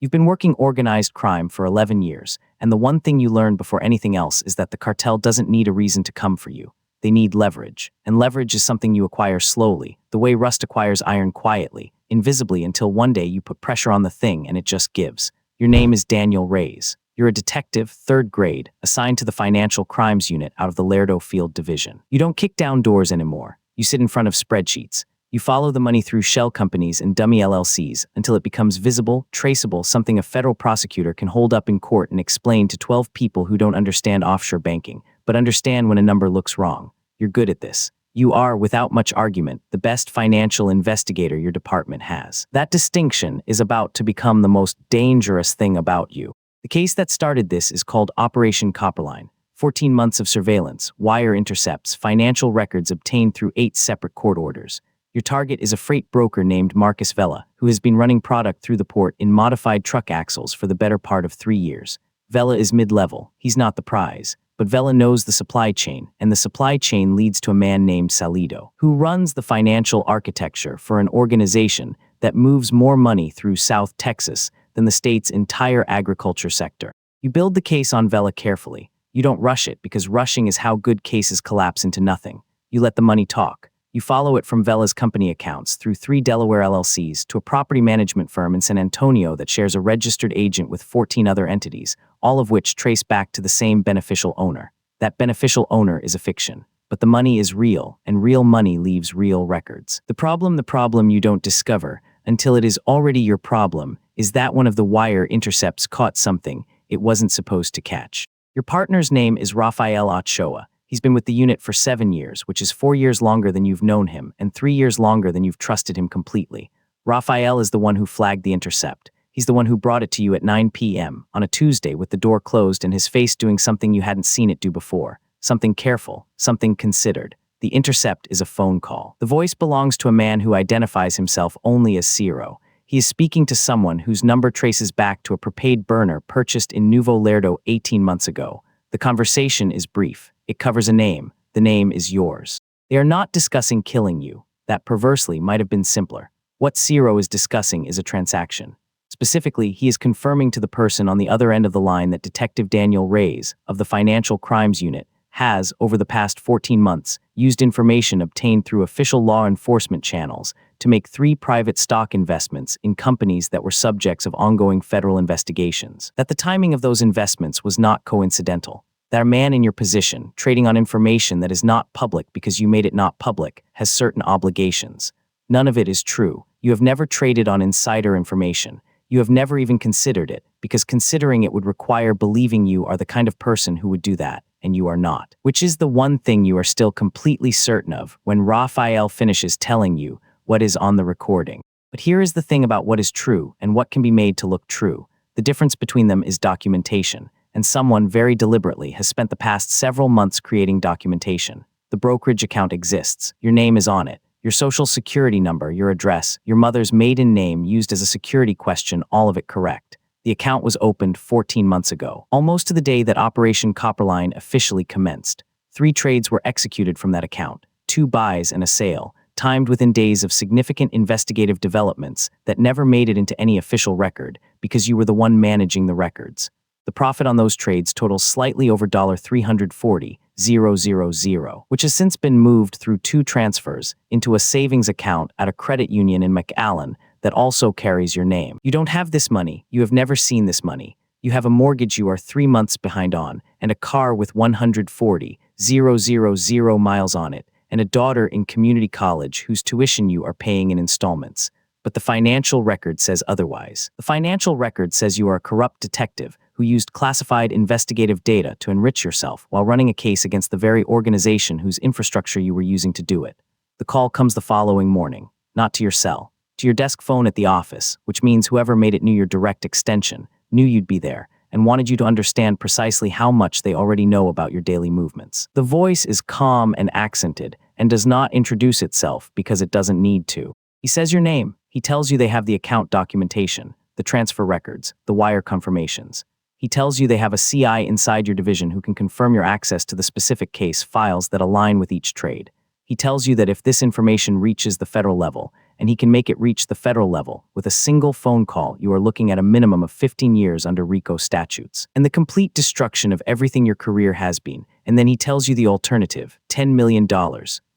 You've been working organized crime for 11 years, and the one thing you learned before anything else is that the cartel doesn't need a reason to come for you. They need leverage, and leverage is something you acquire slowly, the way rust acquires iron quietly, invisibly until one day you put pressure on the thing and it just gives. Your name is Daniel Reyes. You're a detective, 3rd grade, assigned to the Financial Crimes Unit out of the Lerdo Field Division. You don't kick down doors anymore. You sit in front of spreadsheets. You follow the money through shell companies and dummy LLCs until it becomes visible, traceable, something a federal prosecutor can hold up in court and explain to 12 people who don't understand offshore banking, but understand when a number looks wrong. You're good at this. You are, without much argument, the best financial investigator your department has. That distinction is about to become the most dangerous thing about you. The case that started this is called Operation Copperline. 14 months of surveillance, wire intercepts, financial records obtained through 8 separate court orders. Your target is a freight broker named Marcus Vela, who has been running product through the port in modified truck axles for the better part of 3 years. Vela is mid-level. He's not the prize. But Vela knows the supply chain, and the supply chain leads to a man named Salido, who runs the financial architecture for an organization that moves more money through South Texas than the state's entire agriculture sector. You build the case on Vela carefully. You don't rush it because rushing is how good cases collapse into nothing. You let the money talk. You follow it from Vela's company accounts through 3 Delaware LLCs to a property management firm in San Antonio that shares a registered agent with 14 other entities, all of which trace back to the same beneficial owner. That beneficial owner is a fiction, but the money is real, and real money leaves real records. The problem you don't discover until it is already your problem is that one of the wire intercepts caught something it wasn't supposed to catch. Your partner's name is Rafael Ochoa. He's been with the unit for 7 years, which is 4 years longer than you've known him, and 3 years longer than you've trusted him completely. Rafael is the one who flagged the intercept. He's the one who brought it to you at 9 p.m. on a Tuesday with the door closed and his face doing something you hadn't seen it do before. Something careful, something considered. The intercept is a phone call. The voice belongs to a man who identifies himself only as Ciro. He is speaking to someone whose number traces back to a prepaid burner purchased in Nuevo Lerdo 18 months ago. The conversation is brief. It covers a name. The name is yours. They are not discussing killing you. That perversely might have been simpler. What Ciro is discussing is a transaction. Specifically, he is confirming to the person on the other end of the line that Detective Daniel Reyes of the Financial Crimes Unit has, over the past 14 months, used information obtained through official law enforcement channels to make 3 private stock investments in companies that were subjects of ongoing federal investigations. That the timing of those investments was not coincidental. That a man in your position, trading on information that is not public because you made it not public, has certain obligations. None of it is true. You have never traded on insider information. You have never even considered it, because considering it would require believing you are the kind of person who would do that, and you are not. Which is the one thing you are still completely certain of when Rafael finishes telling you what is on the recording. But here is the thing about what is true and what can be made to look true. The difference between them is documentation, and someone very deliberately has spent the past several months creating documentation. The brokerage account exists. Your name is on it. Your social security number, your address, your mother's maiden name used as a security question, all of it correct. The account was opened 14 months ago, almost to the day that Operation Copperline officially commenced. 3 trades were executed from that account, 2 buys and a sale, timed within days of significant investigative developments that never made it into any official record because you were the one managing the records. The profit on those trades totals slightly over $340,000, which has since been moved through 2 transfers into a savings account at a credit union in McAllen that also carries your name. You don't have this money. You have never seen this money. You have a mortgage you are 3 months behind on, and a car with 140,000 miles on it, and a daughter in community college whose tuition you are paying in installments. But the financial record says otherwise. The financial record says you are a corrupt detective who used classified investigative data to enrich yourself while running a case against the very organization whose infrastructure you were using to do it. The call comes the following morning, not to your cell, to your desk phone at the office, which means whoever made it knew your direct extension, knew you'd be there, and wanted you to understand precisely how much they already know about your daily movements. The voice is calm and accented and does not introduce itself because it doesn't need to. He says your name. He tells you they have the account documentation, the transfer records, the wire confirmations. He tells you they have a CI inside your division who can confirm your access to the specific case files that align with each trade. He tells you that if this information reaches the federal level, and he can make it reach the federal level. With a single phone call, you are looking at a minimum of 15 years under RICO statutes, and the complete destruction of everything your career has been. And then he tells you the alternative, $10 million,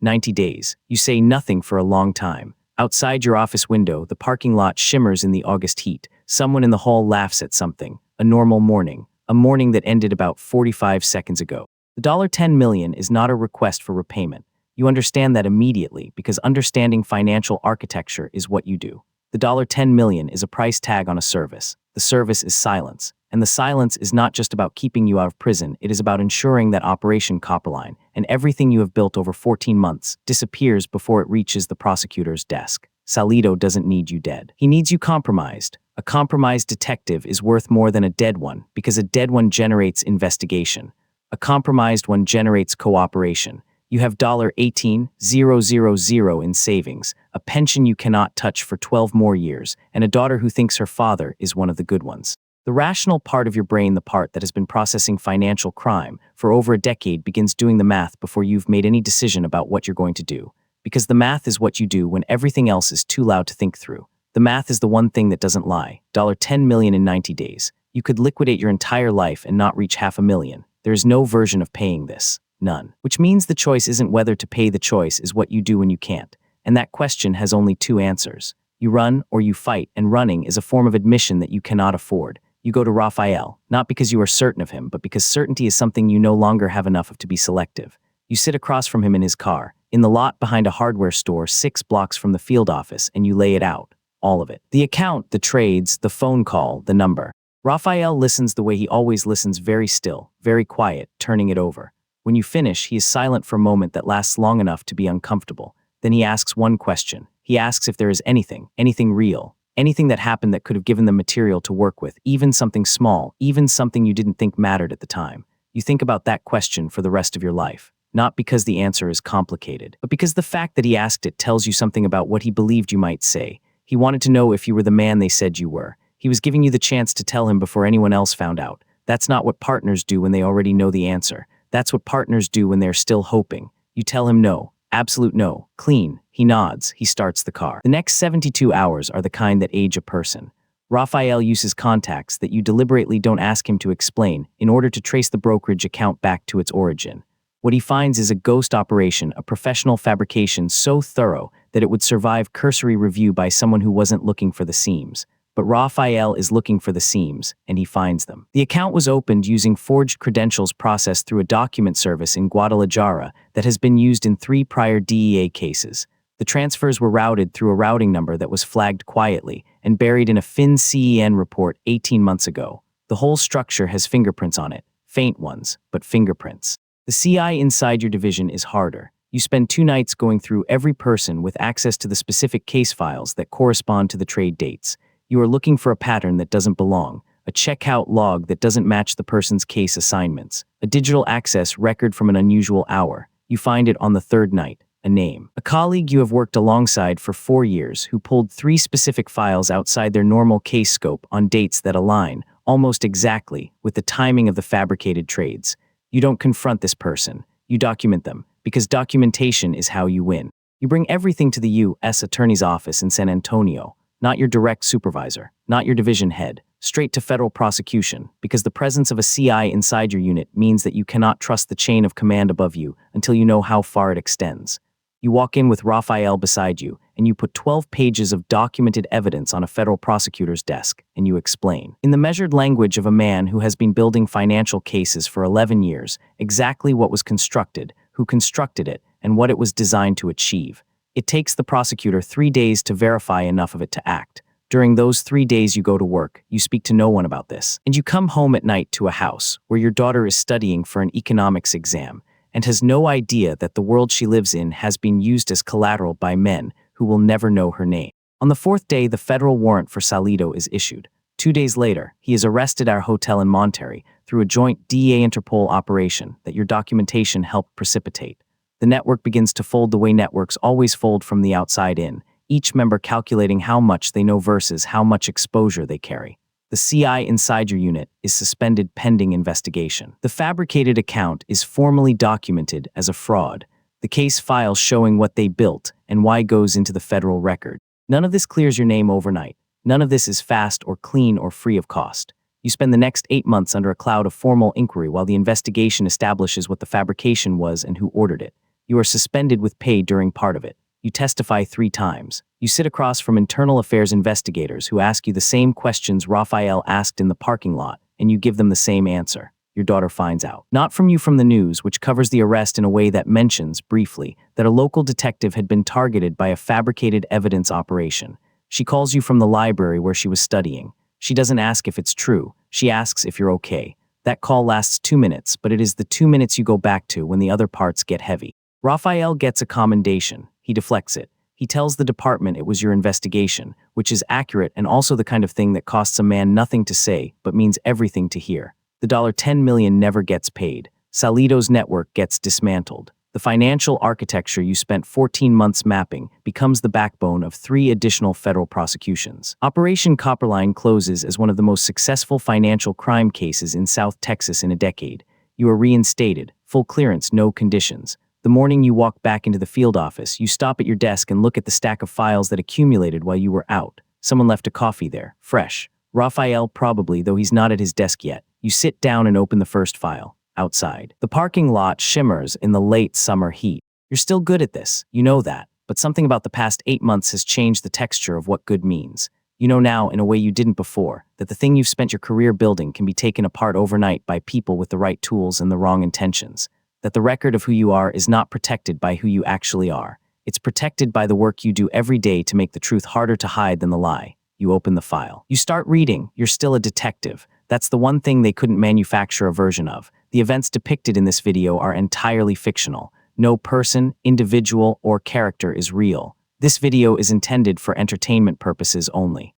90 days. You say nothing for a long time. Outside your office window, the parking lot shimmers in the August heat. Someone in the hall laughs at something. A normal morning. A morning that ended about 45 seconds ago. The $10 million is not a request for repayment. You understand that immediately because understanding financial architecture is what you do. The $10 million is a price tag on a service. The service is silence. And the silence is not just about keeping you out of prison, it is about ensuring that Operation Copperline and everything you have built over 14 months disappears before it reaches the prosecutor's desk. Salido doesn't need you dead. He needs you compromised. A compromised detective is worth more than a dead one because a dead one generates investigation. A compromised one generates cooperation. You have $18,000 in savings, a pension you cannot touch for 12 more years, and a daughter who thinks her father is one of the good ones. The rational part of your brain, the part that has been processing financial crime for over a decade, begins doing the math before you've made any decision about what you're going to do. Because the math is what you do when everything else is too loud to think through. The math is the one thing that doesn't lie. $10 million in 90 days. You could liquidate your entire life and not reach $500,000. There is no version of paying this. None. Which means the choice isn't whether to pay, the choice is what you do when you can't. And that question has only two answers. You run or you fight, and running is a form of admission that you cannot afford. You go to Raphael, not because you are certain of him, but because certainty is something you no longer have enough of to be selective. You sit across from him in his car, in the lot behind a hardware store 6 blocks from the field office, and you lay it out. All of it. The account, the trades, the phone call, the number. Raphael listens the way he always listens, very still, very quiet, turning it over. When you finish, he is silent for a moment that lasts long enough to be uncomfortable. Then he asks one question. He asks if there is anything real, anything that happened that could have given them material to work with, even something small, even something you didn't think mattered at the time. You think about that question for the rest of your life. Not because the answer is complicated, but because the fact that he asked it tells you something about what he believed you might say. He wanted to know if you were the man they said you were. He was giving you the chance to tell him before anyone else found out. That's not what partners do when they already know the answer. That's what partners do when they're still hoping. You tell him no, absolute no, clean. He nods, he starts the car. The next 72 hours are the kind that age a person. Raphael uses contacts that you deliberately don't ask him to explain in order to trace the brokerage account back to its origin. What he finds is a ghost operation, a professional fabrication so thorough that it would survive cursory review by someone who wasn't looking for the seams. But Raphael is looking for the seams, and he finds them. The account was opened using forged credentials processed through a document service in Guadalajara that has been used in 3 prior DEA cases. The transfers were routed through a routing number that was flagged quietly and buried in a FinCEN report 18 months ago. The whole structure has fingerprints on it. Faint ones, but fingerprints. The CI inside your division is harder. You spend 2 nights going through every person with access to the specific case files that correspond to the trade dates. You are looking for a pattern that doesn't belong, a checkout log that doesn't match the person's case assignments, a digital access record from an unusual hour. You find it on the 3rd night, a name. A colleague you have worked alongside for 4 years who pulled 3 specific files outside their normal case scope on dates that align, almost exactly, with the timing of the fabricated trades. You don't confront this person. You document them, because documentation is how you win. You bring everything to the U.S. Attorney's Office in San Antonio. Not your direct supervisor, not your division head, straight to federal prosecution, because the presence of a CI inside your unit means that you cannot trust the chain of command above you until you know how far it extends. You walk in with Raphael beside you, and you put 12 pages of documented evidence on a federal prosecutor's desk, and you explain, in the measured language of a man who has been building financial cases for 11 years, exactly what was constructed, who constructed it, and what it was designed to achieve. It takes the prosecutor 3 days to verify enough of it to act. During those 3 days you go to work, you speak to no one about this, and you come home at night to a house where your daughter is studying for an economics exam and has no idea that the world she lives in has been used as collateral by men who will never know her name. On the 4th day, the federal warrant for Salido is issued. 2 days later, he is arrested at our hotel in Monterrey through a joint DEA-Interpol operation that your documentation helped precipitate. The network begins to fold the way networks always fold from the outside in, each member calculating how much they know versus how much exposure they carry. The CI inside your unit is suspended pending investigation. The fabricated account is formally documented as a fraud. The case file showing what they built and why goes into the federal record. None of this clears your name overnight. None of this is fast or clean or free of cost. You spend the next 8 months under a cloud of formal inquiry while the investigation establishes what the fabrication was and who ordered it. You are suspended with pay during part of it. You testify 3 times. You sit across from internal affairs investigators who ask you the same questions Raphael asked in the parking lot, and you give them the same answer. Your daughter finds out. Not from you, from the news, which covers the arrest in a way that mentions, briefly, that a local detective had been targeted by a fabricated evidence operation. She calls you from the library where she was studying. She doesn't ask if it's true. She asks if you're okay. That call lasts 2 minutes, but it is the 2 minutes you go back to when the other parts get heavy. Raphael gets a commendation. He deflects it. He tells the department it was your investigation, which is accurate and also the kind of thing that costs a man nothing to say but means everything to hear. The $10 million never gets paid. Salido's network gets dismantled. The financial architecture you spent 14 months mapping becomes the backbone of 3 additional federal prosecutions. Operation Copperline closes as one of the most successful financial crime cases in South Texas in a decade. You are reinstated, full clearance, no conditions. The morning you walk back into the field office, you stop at your desk and look at the stack of files that accumulated while you were out. Someone left a coffee there, fresh. Raphael probably, though he's not at his desk yet. You sit down and open the first file. Outside. The parking lot shimmers in the late summer heat. You're still good at this, you know that, but something about the past 8 months has changed the texture of what good means. You know now, in a way you didn't before, that the thing you've spent your career building can be taken apart overnight by people with the right tools and the wrong intentions. That the record of who you are is not protected by who you actually are. It's protected by the work you do every day to make the truth harder to hide than the lie. You open the file. You start reading. You're still a detective. That's the one thing they couldn't manufacture a version of. The events depicted in this video are entirely fictional. No person, individual, or character is real. This video is intended for entertainment purposes only.